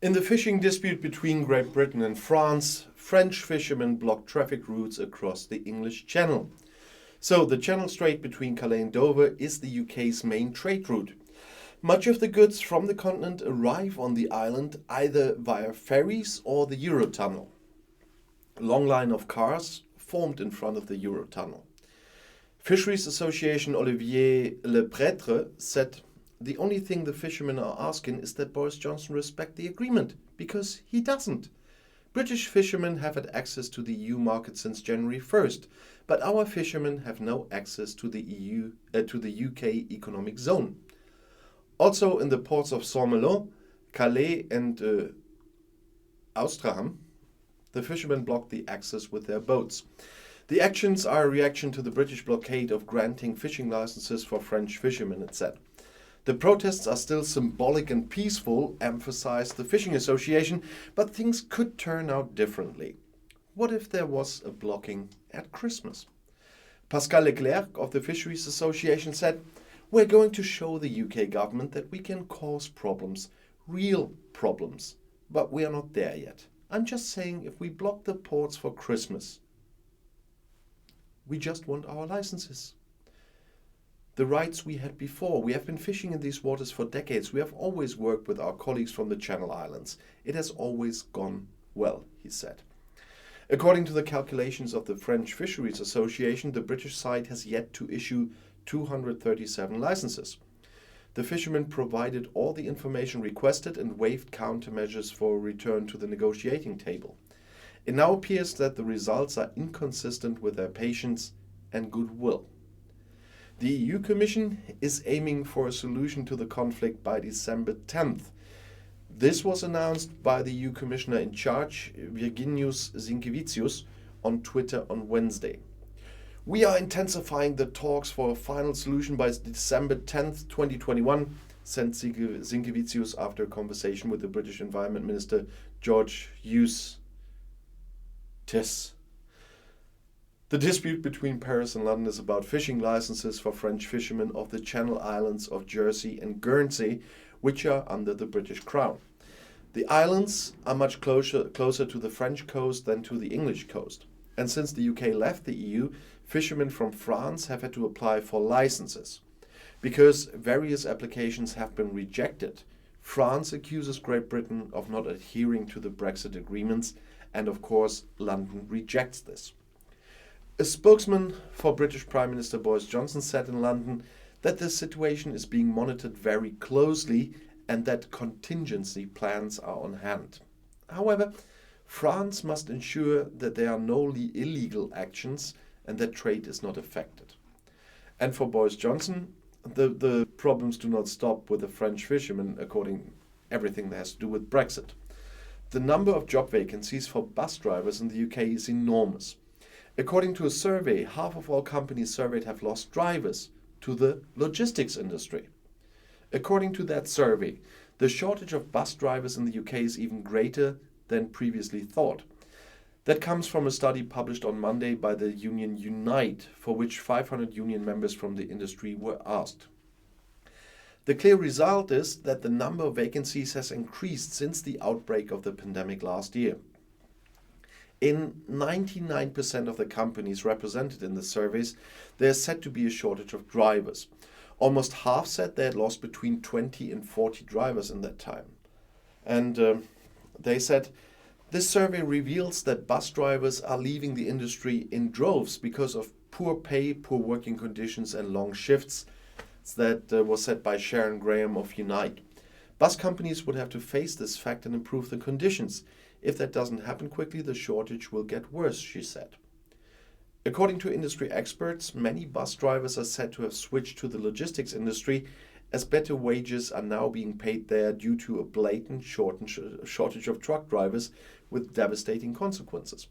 In the fishing dispute between Great Britain and France, French fishermen blocked traffic routes across the English Channel. So, the Channel Strait between Calais and Dover is the UK's main trade route. Much of the goods from the continent arrive on the island either via ferries or the Eurotunnel. A long line of cars formed in front of the Eurotunnel. Fisheries Association Olivier Lepretre said, "The only thing the fishermen are asking is that Boris Johnson respect the agreement, because he doesn't. British fishermen have had access to the EU market since January 1st, but our fishermen have no access to the UK economic zone." Also in the ports of Saint-Malo, Calais and Ouistreham, the fishermen blocked the access with their boats. The actions are a reaction to the British blockade of granting fishing licenses for French fishermen, it said. The protests are still symbolic and peaceful, emphasized the Fishing Association, but things could turn out differently. What if there was a blocking at Christmas? Pascal Leclerc of the Fisheries Association said, "We're going to show the UK government that we can cause problems, real problems, but we are not there yet. I'm just saying, if we block the ports for Christmas, we just want our licenses. The rights we had before. We have been fishing in these waters for decades. We have always worked with our colleagues from the Channel Islands. It has always gone well," he said. According to the calculations of the French Fisheries Association, the British side has yet to issue 237 licenses. The fishermen provided all the information requested and waived countermeasures for a return to the negotiating table. It now appears that the results are inconsistent with their patience and goodwill. The EU Commission is aiming for a solution to the conflict by December 10th. This was announced by the EU Commissioner in charge, Virginijus Sinkevicius, on Twitter on Wednesday. "We are intensifying the talks for a final solution by December 10th, 2021, said Sinkevicius after a conversation with the British Environment Minister George Eustace. The dispute between Paris and London is about fishing licenses for French fishermen of the Channel Islands of Jersey and Guernsey, which are under the British Crown. The islands are much closer to the French coast than to the English coast. And since the UK left the EU, fishermen from France have had to apply for licenses. Because various applications have been rejected, France accuses Great Britain of not adhering to the Brexit agreements, and of course, London rejects this. A spokesman for British Prime Minister Boris Johnson said in London that the situation is being monitored very closely and that contingency plans are on hand. However, France must ensure that there are no illegal actions and that trade is not affected. And for Boris Johnson, the problems do not stop with the French fishermen, according to everything that has to do with Brexit. The number of job vacancies for bus drivers in the UK is enormous. According to a survey, half of all companies surveyed have lost drivers to the logistics industry. According to that survey, the shortage of bus drivers in the UK is even greater than previously thought. That comes from a study published on Monday by the union Unite, for which 500 union members from the industry were asked. The clear result is that the number of vacancies has increased since the outbreak of the pandemic last year. In 99% of the companies represented in the surveys, there is said to be a shortage of drivers. Almost half said they had lost between 20 and 40 drivers in that time. And they said, "This survey reveals that bus drivers are leaving the industry in droves because of poor pay, poor working conditions and long shifts." That was said by Sharon Graham of Unite. Bus companies would have to face this fact and improve the conditions. If that doesn't happen quickly, the shortage will get worse, she said. According to industry experts, many bus drivers are said to have switched to the logistics industry as better wages are now being paid there due to a blatant shortage of truck drivers with devastating consequences.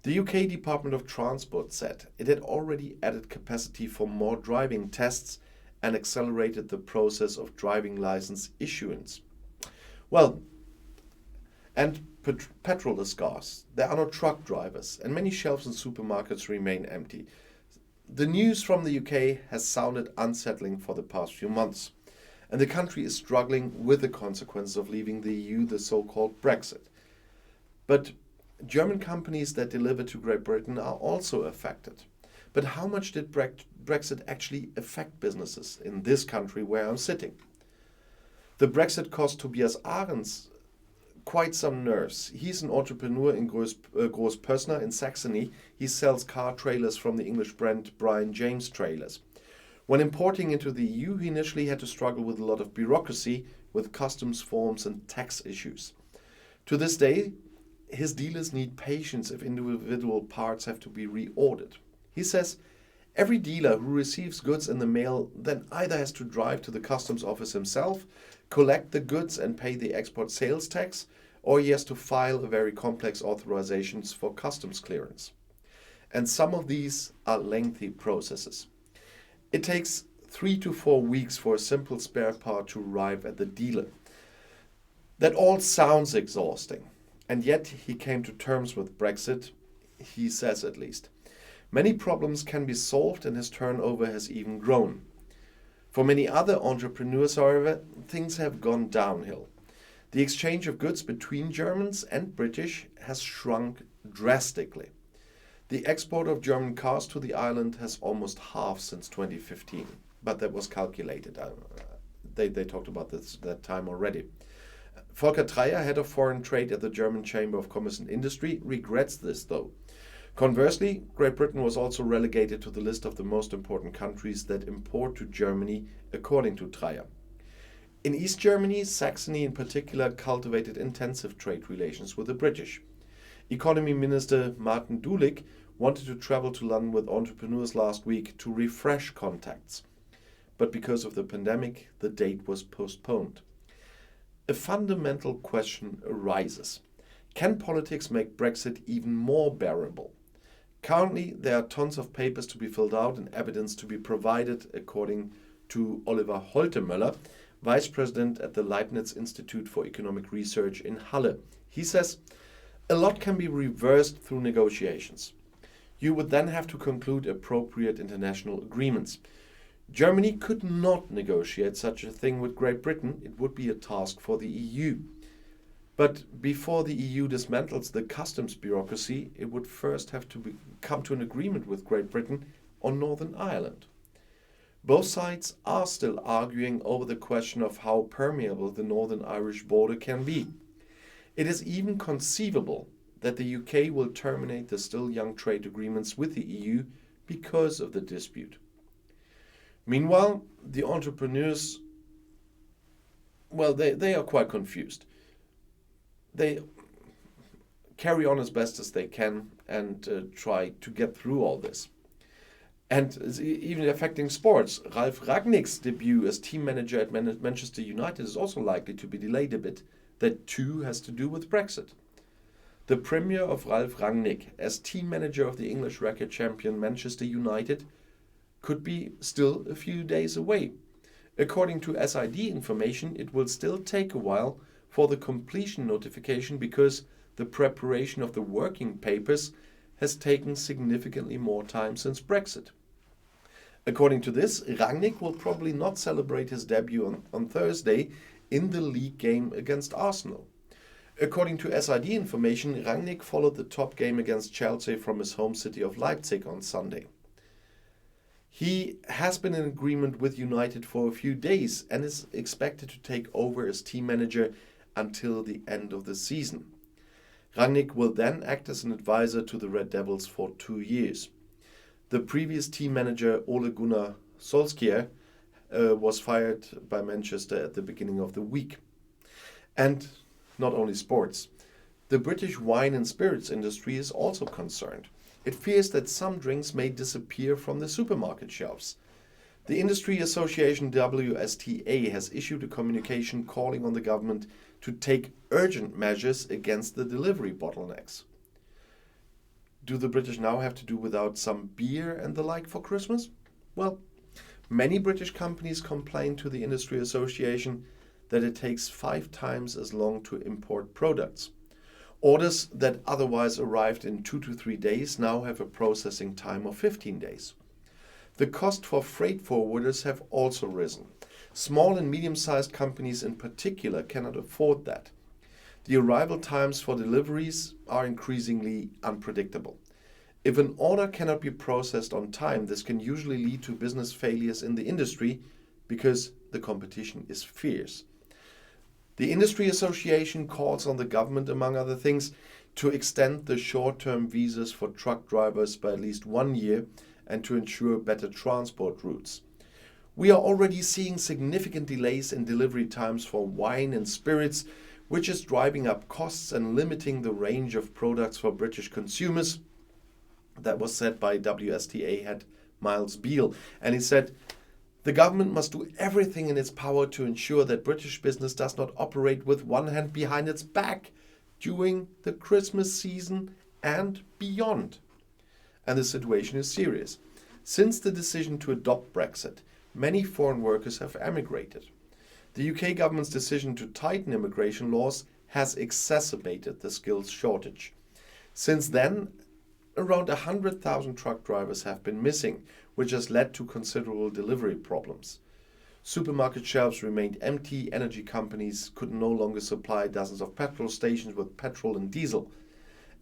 The UK Department of Transport said it had already added capacity for more driving tests and accelerated the process of driving license issuance. Well, and petrol is scarce. There are no truck drivers, and many shelves in supermarkets remain empty. The news from the UK has sounded unsettling for the past few months. and the country is struggling with the consequences of leaving the EU, the so-called Brexit. But German companies that deliver to Great Britain are also affected. But how much did Brexit actually affect businesses in this country where I'm sitting? The Brexit cost Tobias Ahrens quite some nerves. He's an entrepreneur in Großpössner in Saxony. He sells car trailers from the English brand Brian James Trailers. When importing into the EU, he initially had to struggle with a lot of bureaucracy, with customs forms and tax issues. To this day, his dealers need patience if individual parts have to be reordered. He says, every dealer who receives goods in the mail then either has to drive to the customs office himself, collect the goods and pay the export sales tax, or he has to file a very complex authorizations for customs clearance. And some of these are lengthy processes. It takes 3 to 4 weeks for a simple spare part to arrive at the dealer. That all sounds exhausting, and yet he came to terms with Brexit, he says at least. Many problems can be solved and his turnover has even grown. For many other entrepreneurs, however, things have gone downhill. The exchange of goods between Germans and British has shrunk drastically. The export of German cars to the island has almost halved since 2015, but that was calculated. They talked about this that time already. Volker Treyer, head of foreign trade at the German Chamber of Commerce and Industry, regrets this though. Conversely, Great Britain was also relegated to the list of the most important countries that import to Germany, according to Treyer. In East Germany, Saxony in particular cultivated intensive trade relations with the British. Economy Minister Martin Dulik wanted to travel to London with entrepreneurs last week to refresh contacts. But because of the pandemic, the date was postponed. A fundamental question arises. Can politics make Brexit even more bearable? Currently, there are tons of papers to be filled out and evidence to be provided, according to Oliver Holtemöller, Vice President at the Leibniz Institute for Economic Research in Halle. He says, a lot can be reversed through negotiations. You would then have to conclude appropriate international agreements. Germany could not negotiate such a thing with Great Britain. It would be a task for the EU. But before the EU dismantles the customs bureaucracy, it would first have to come to an agreement with Great Britain on Northern Ireland. Both sides are still arguing over the question of how permeable the Northern Irish border can be. It is even conceivable that the UK will terminate the still young trade agreements with the EU because of the dispute. Meanwhile, the entrepreneurs, well, they are quite confused. They carry on as best as they can and try to get through all this. And it's even affecting sports. Ralf Rangnick's debut as team manager at Manchester United is also likely to be delayed a bit. That too has to do with Brexit. The premiere of Ralf Rangnick as team manager of the English record champion Manchester United could be still a few days away. According to SID information, it will still take a while for the completion notification because the preparation of the working papers has taken significantly more time since Brexit. According to this, Rangnick will probably not celebrate his debut on Thursday in the league game against Arsenal. According to SID information, Rangnick followed the top game against Chelsea from his home city of Leipzig on Sunday. He has been in agreement with United for a few days and is expected to take over as team manager until the end of the season. Rangnick will then act as an advisor to the Red Devils for 2 years. The previous team manager Ole Gunnar Solskjaer was fired by Manchester at the beginning of the week. And not only sports. The British wine and spirits industry is also concerned. It fears that some drinks may disappear from the supermarket shelves. The industry association WSTA has issued a communication calling on the government to take urgent measures against the delivery bottlenecks. Do the British now have to do without some beer and the like for Christmas? Well, many British companies complain to the industry association that it takes 5 times as long to import products. Orders that otherwise arrived in 2 to 3 days now have a processing time of 15 days. The cost for freight forwarders have also risen. Small and medium-sized companies in particular cannot afford that. The arrival times for deliveries are increasingly unpredictable. If an order cannot be processed on time, this can usually lead to business failures in the industry because the competition is fierce. The Industry Association calls on the government, among other things, to extend the short-term visas for truck drivers by at least 1 year and to ensure better transport routes. We are already seeing significant delays in delivery times for wine and spirits, which is driving up costs and limiting the range of products for British consumers. That was said by WSTA head Miles Beale. And he said, the government must do everything in its power to ensure that British business does not operate with one hand behind its back during the Christmas season and beyond. And the situation is serious. Since the decision to adopt Brexit, many foreign workers have emigrated. The UK government's decision to tighten immigration laws has exacerbated the skills shortage. Since then, around 100,000 truck drivers have been missing, which has led to considerable delivery problems. Supermarket shelves remained empty, energy companies could no longer supply dozens of petrol stations with petrol and diesel.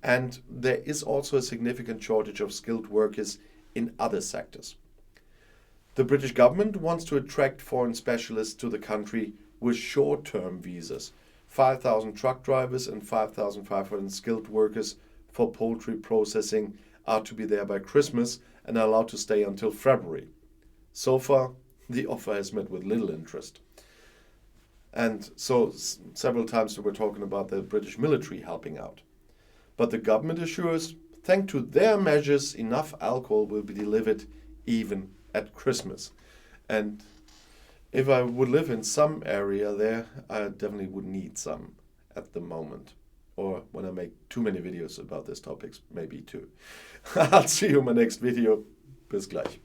And there is also a significant shortage of skilled workers in other sectors. The British government wants to attract foreign specialists to the country with short-term visas. 5,000 truck drivers and 5,500 skilled workers for poultry processing are to be there by Christmas and are allowed to stay until February. So far, the offer has met with little interest. And so several times we were talking about the British military helping out. But the government assures, thanks to their measures, enough alcohol will be delivered even at Christmas. And if I would live in some area there, I definitely would need some at the moment. Or when I make too many videos about these topics, maybe too. I'll see you in my next video. Bis gleich.